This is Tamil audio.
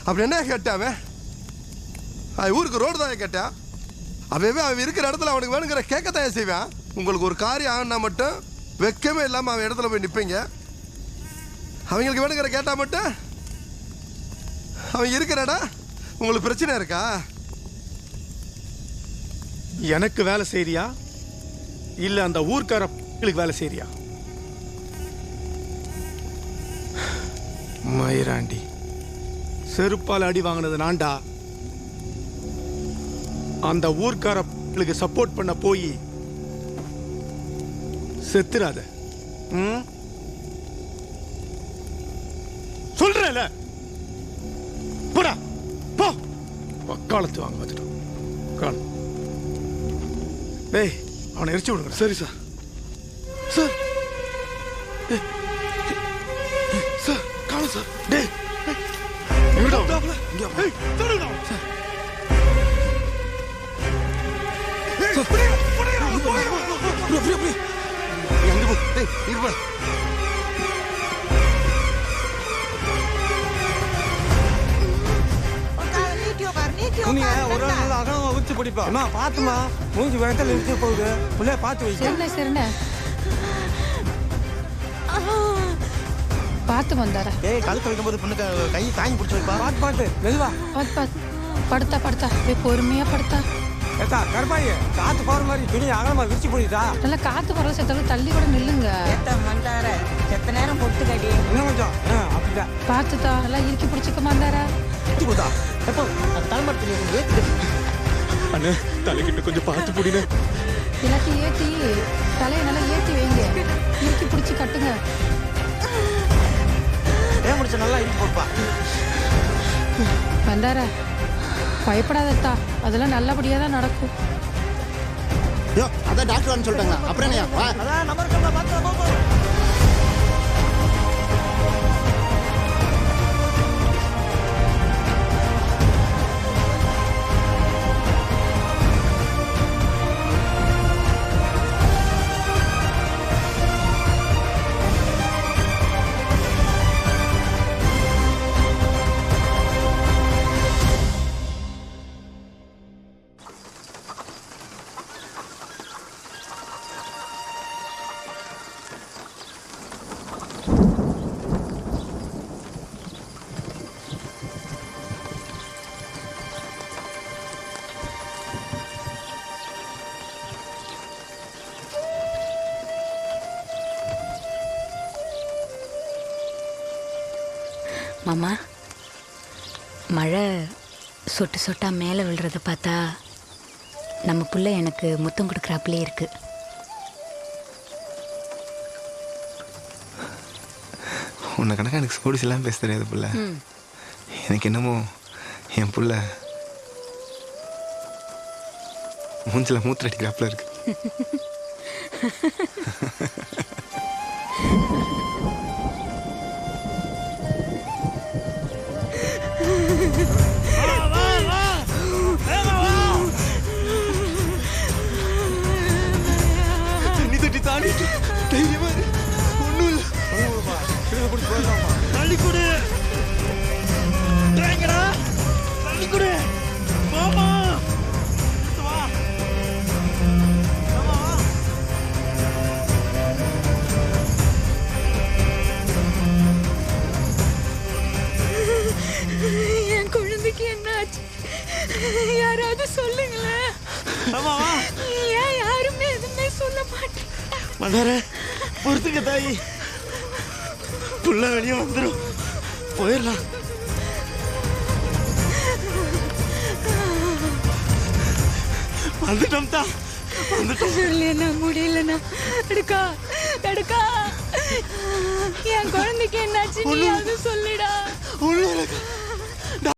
அப்படி என்ன கேட்டாவே அவன் ஊருக்கு ரோடு தான் கேட்டான். அவன் அவன் இருக்கிற இடத்துல அவனுக்கு வேணுங்கிற கேட்கத்தான் செய்வான். உங்களுக்கு ஒரு காரியம் ஆகுனா மட்டும் வெக்கமே இல்லாமல் அவன் இடத்துல போய் நிற்பீங்க. அவங்களுக்கு வேணுங்கிற கேட்டா மட்டும் அவன் இருக்கிற இடம் உங்களுக்கு பிரச்சனை இருக்கா? எனக்கு வேலை செய்யறியா இல்ல அந்த ஊர்க்காரங்களுக்கு வேலை செய்யறியா? மயிராண்டி, செருப்பால் அடி வாங்கினது நான்டா. அந்த ஊர்க்காரங்களுக்கு சப்போர்ட் பண்ண போய் செத்துறாத. சொல்றேன்ல, போடா போ. வக்காலத்து வாங்க வந்துட்டோம். காணும். டேய், அவனை எரிச்சு விடுங்க. சரி சார். சார் சார் காணும் சார். டேய் எங்கடா? டேய் தடுடா சார். ஒரு நாள் அகலமா ஊற்றி பிடிப்பா. அம்மா பாத்துமா, மூஞ்சி வேகத்தில் இழுத்து போகுது. பிள்ளைய பார்த்து வை. சரிண்ணே பார்த்து வந்தாரா? ஏய், கழுத்து வைக்கும் போது பொண்ணுக்கு கை தாங்கி பிடிச்சி வைப்பா. பார்த்து பார்த்து மெதுவா. பார்த்து படுத்தா பொறுமையா படுத்தா. ஏத்தா கருப்பாயி, காத்து போற மாதிரி துணி அகலமா விரிச்சு போடுதா. நல்லா காத்து போற செத்தவங்க தள்ளி கூட நில்லுங்க. மந்தார செத்த நேரம் பொட்டு கடி இன்னும் கொஞ்சம் அப்படிதான் பார்த்துதா நல்லா இறுக்கி பிடிச்சிக்க மாந்தாரா. எப்போ தலைமரத்துல அண்ணே, தலைக்கிட்ட கொஞ்சம் பார்த்து பிடிங்க. எல்லாத்தையும் ஏற்றி தலையை நல்லா ஏற்றி வைங்க. இறுக்கி பிடிச்சி கட்டுங்க. ஏன் முடிச்ச நல்லா இறுக்கி போடுப்பா. வந்தாரா, பயப்படாதத்தா, அதெல்லாம் நல்லபடியாக தான் நடக்கும். அதான் டாக்டர் சொல்லிட்டாங்க. அப்புறம் என்ன? மாமா, மழை சொட்டு சொட்டா மேலே விழுறத பார்த்தா நம்ம புள்ள எனக்கு முத்தம் கொடுக்குறாப்புலே இருக்கு. உன்னை கணக்காக எனக்கு ஸ்போர்ட்ஸ் எல்லாம் பேச தெரியாது புள்ள. எனக்கு என்னமோ என் புள்ள மூஞ்சில் மூத்திர அடிக்கிறாப்புல இருக்கு. என் குழந்தைக்கு என்ன ஆச்சு? யாராவது சொல்லுங்களேன். ஏன் யாருமே எதுவுமே சொல்ல மாட்டேன்? மந்தார பொறுத்துக்க தாயி, புள்ள வெளியே வந்துடும், போயிடலாம். வந்துட்டோம் தான், வந்துட்டோம். இல்லைண்ணா, முடியலண்ணா. எடுக்கா எடுக்கா, என் குழந்தைக்கு என்னாச்சு? நீ அது சொல்லிடா. ஒன்றும்